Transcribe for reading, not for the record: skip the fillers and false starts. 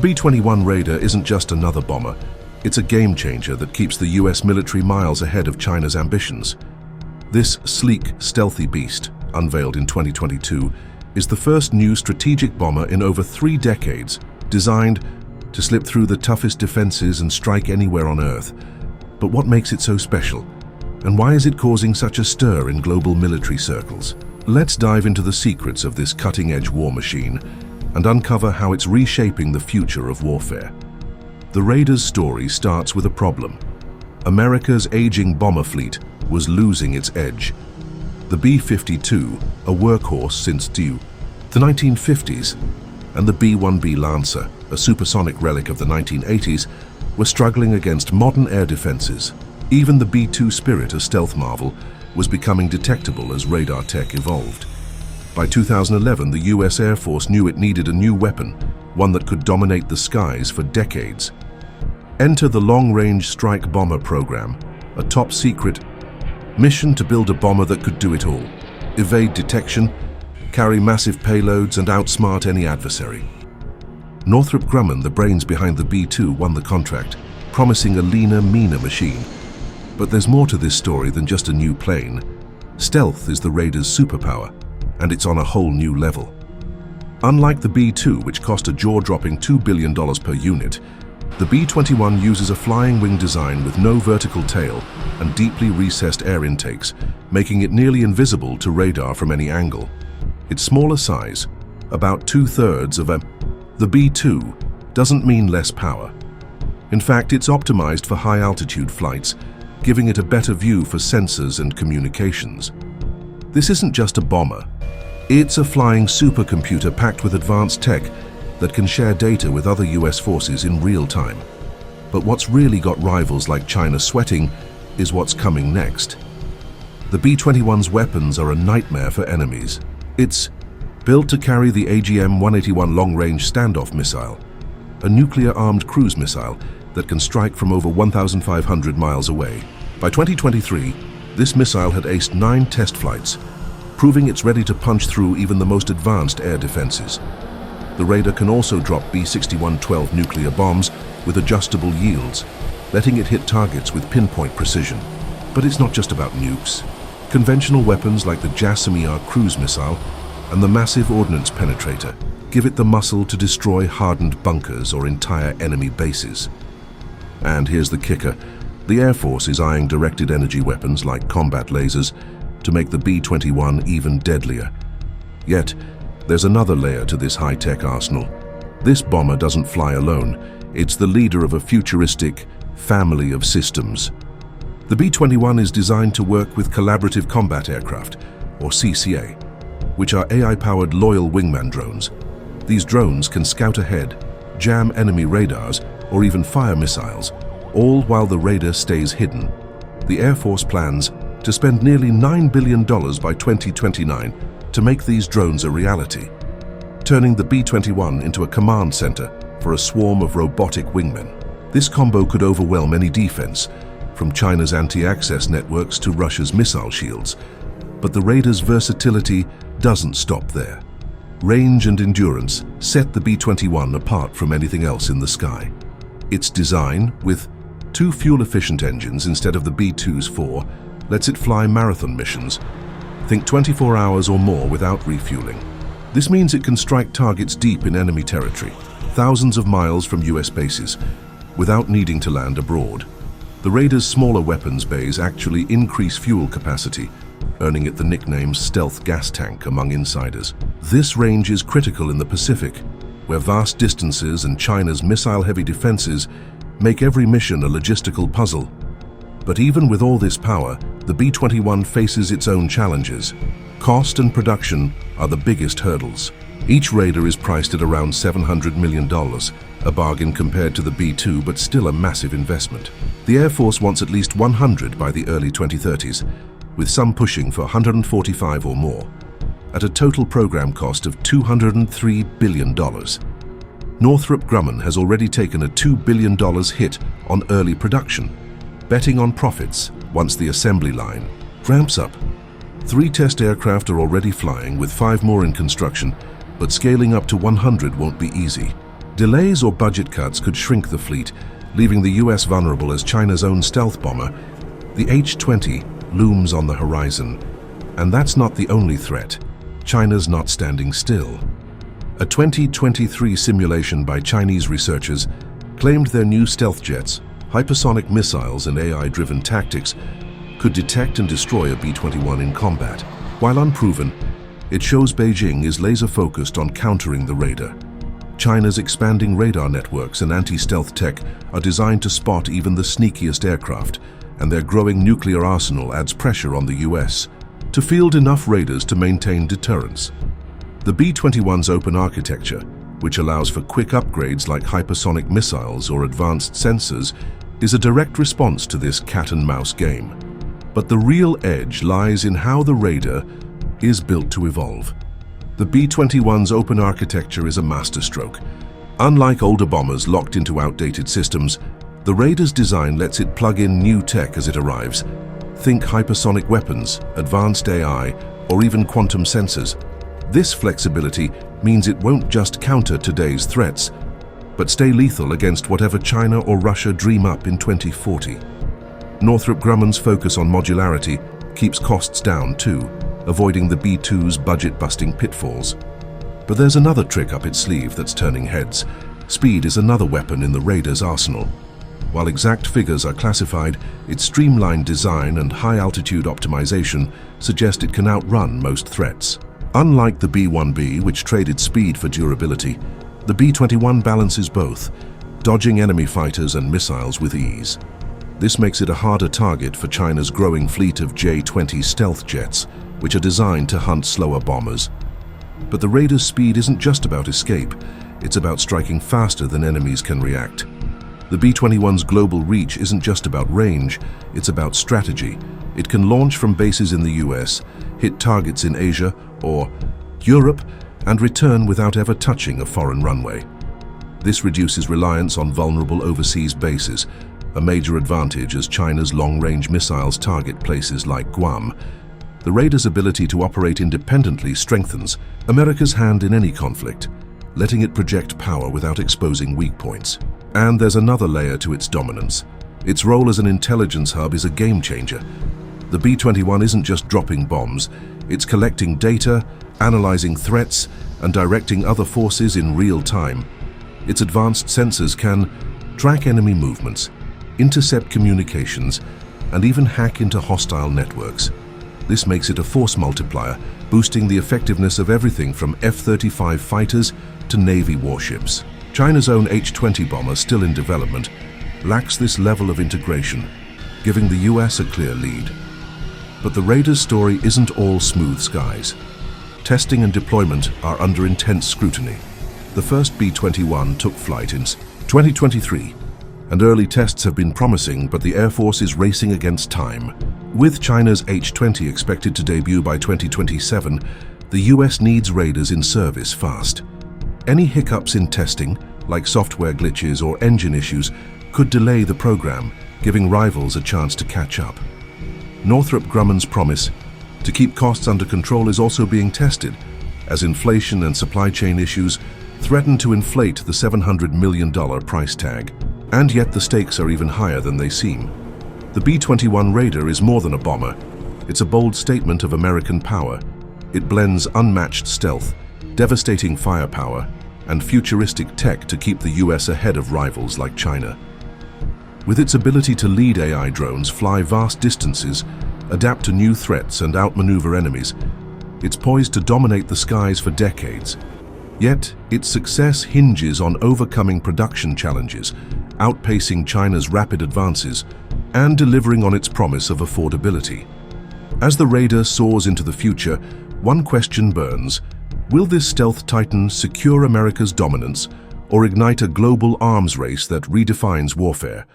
B-21 Raider isn't just another bomber. It's a game changer that keeps the US military miles ahead of China's ambitions. This sleek, stealthy beast, unveiled in 2022, is the first new strategic bomber in over 3 decades, designed to slip through the toughest defenses and strike anywhere on Earth. But what makes it so special? And why is it causing such a stir in global military circles? Let's dive into the secrets of this cutting-edge war machine and uncover how it's reshaping the future of warfare. The Raider's story starts with a problem. America's aging bomber fleet was losing its edge. The B-52, a workhorse since the 1950s, and the B-1B Lancer, a supersonic relic of the 1980s, were struggling against modern air defenses. Even the B-2 Spirit, a stealth marvel, was becoming detectable as radar tech evolved. By 2011, the US Air Force knew it needed a new weapon, one that could dominate the skies for decades. Enter the Long-Range Strike Bomber program, a top-secret mission to build a bomber that could do it all: evade detection, carry massive payloads, and outsmart any adversary. Northrop Grumman, the brains behind the B-2, won the contract, promising a leaner, meaner machine. But there's more to this story than just a new plane. Stealth is the Raider's superpower, and it's on a whole new level. Unlike the B-2, which cost a jaw-dropping $2 billion per unit, the B-21 uses a flying wing design with no vertical tail and deeply recessed air intakes, making it nearly invisible to radar from any angle. Its smaller size, about 2/3 of the B-2, doesn't mean less power. In fact, it's optimized for high-altitude flights, giving it a better view for sensors and communications. This isn't just a bomber. It's a flying supercomputer packed with advanced tech that can share data with other US forces in real time. But what's really got rivals like China sweating is what's coming next. The B-21's weapons are a nightmare for enemies. It's built to carry the AGM-181 long-range standoff missile, a nuclear-armed cruise missile that can strike from over 1,500 miles away. By 2023, this missile had aced 9 test flights, proving it's ready to punch through even the most advanced air defenses. The Raider can also drop B-61-12 nuclear bombs with adjustable yields, letting it hit targets with pinpoint precision. But it's not just about nukes. Conventional weapons like the JASSM-ER cruise missile and the massive ordnance penetrator give it the muscle to destroy hardened bunkers or entire enemy bases. And here's the kicker. The Air Force is eyeing directed energy weapons like combat lasers to make the B-21 even deadlier. Yet, there's another layer to this high-tech arsenal. This bomber doesn't fly alone. It's the leader of a futuristic family of systems. The B-21 is designed to work with collaborative combat aircraft, or CCA, which are AI-powered loyal wingman drones. These drones can scout ahead, jam enemy radars, or even fire missiles, all while the Raider stays hidden. The Air Force plans to spend nearly $9 billion by 2029 to make these drones a reality, turning the B-21 into a command center for a swarm of robotic wingmen. This combo could overwhelm any defense, from China's anti-access networks to Russia's missile shields. But the Raider's versatility doesn't stop there. Range and endurance set the B-21 apart from anything else in the sky. Its design, with 2 fuel-efficient engines instead of the B-2's 4, lets it fly marathon missions. Think 24 hours or more without refueling. This means it can strike targets deep in enemy territory, thousands of miles from US bases, without needing to land abroad. The Raider's smaller weapons bays actually increase fuel capacity, earning it the nickname stealth gas tank among insiders. This range is critical in the Pacific, where vast distances and China's missile-heavy defenses make every mission a logistical puzzle. But even with all this power, the B-21 faces its own challenges. Cost and production are the biggest hurdles. Each Raider is priced at around $700 million, a bargain compared to the B-2, but still a massive investment. The Air Force wants at least 100 by the early 2030s, with some pushing for 145 or more, at a total program cost of $203 billion. Northrop Grumman has already taken a $2 billion hit on early production, betting on profits once the assembly line ramps up. 3 test aircraft are already flying, with 5 more in construction, but scaling up to 100 won't be easy. Delays or budget cuts could shrink the fleet, leaving the US vulnerable as China's own stealth bomber. The H-20 looms on the horizon, and that's not the only threat. China's not standing still. A 2023 simulation by Chinese researchers claimed their new stealth jets, hypersonic missiles and AI-driven tactics could detect and destroy a B-21 in combat. While unproven, it shows Beijing is laser-focused on countering the raider. China's expanding radar networks and anti-stealth tech are designed to spot even the sneakiest aircraft, and their growing nuclear arsenal adds pressure on the US to field enough raiders to maintain deterrence. The B-21's open architecture, which allows for quick upgrades like hypersonic missiles or advanced sensors, is a direct response to this cat-and-mouse game. But the real edge lies in how the raider is built to evolve. The B-21's open architecture is a masterstroke. Unlike older bombers locked into outdated systems, the Raider's design lets it plug in new tech as it arrives. Think hypersonic weapons, advanced AI, or even quantum sensors. This flexibility means it won't just counter today's threats, but stay lethal against whatever China or Russia dream up in 2040. Northrop Grumman's focus on modularity keeps costs down too, avoiding the B-2's budget-busting pitfalls. But there's another trick up its sleeve that's turning heads. Speed is another weapon in the Raider's arsenal. While exact figures are classified, its streamlined design and high-altitude optimization suggest it can outrun most threats. Unlike the B-1B, which traded speed for durability, the B-21 balances both, dodging enemy fighters and missiles with ease. This makes it a harder target for China's growing fleet of J-20 stealth jets, which are designed to hunt slower bombers. But the Raider's speed isn't just about escape, it's about striking faster than enemies can react. The B-21's global reach isn't just about range, it's about strategy. It can launch from bases in the US, hit targets in Asia or Europe, and return without ever touching a foreign runway. This reduces reliance on vulnerable overseas bases, a major advantage as China's long-range missiles target places like Guam. The Raider's ability to operate independently strengthens America's hand in any conflict, letting it project power without exposing weak points. And there's another layer to its dominance. Its role as an intelligence hub is a game-changer. The B-21 isn't just dropping bombs, it's collecting data, analyzing threats, and directing other forces in real time. Its advanced sensors can track enemy movements, intercept communications, and even hack into hostile networks. This makes it a force multiplier, boosting the effectiveness of everything from F-35 fighters to Navy warships. China's own H-20 bomber, still in development, lacks this level of integration, giving the US a clear lead. But the Raider's story isn't all smooth skies. Testing and deployment are under intense scrutiny. The first B-21 took flight in 2023, and early tests have been promising, but the Air Force is racing against time. With China's H-20 expected to debut by 2027, the US needs Raiders in service fast. Any hiccups in testing, like software glitches or engine issues, could delay the program, giving rivals a chance to catch up. Northrop Grumman's promise to keep costs under control is also being tested, as inflation and supply chain issues threaten to inflate the $700 million price tag. And yet the stakes are even higher than they seem. The B-21 Raider is more than a bomber. It's a bold statement of American power. It blends unmatched stealth, devastating firepower, and futuristic tech to keep the US ahead of rivals like China. With its ability to lead AI drones, fly vast distances, adapt to new threats, and outmaneuver enemies, it's poised to dominate the skies for decades. Yet, its success hinges on overcoming production challenges, outpacing China's rapid advances, and delivering on its promise of affordability. As the Raider soars into the future, one question burns: will this stealth titan secure America's dominance or ignite a global arms race that redefines warfare?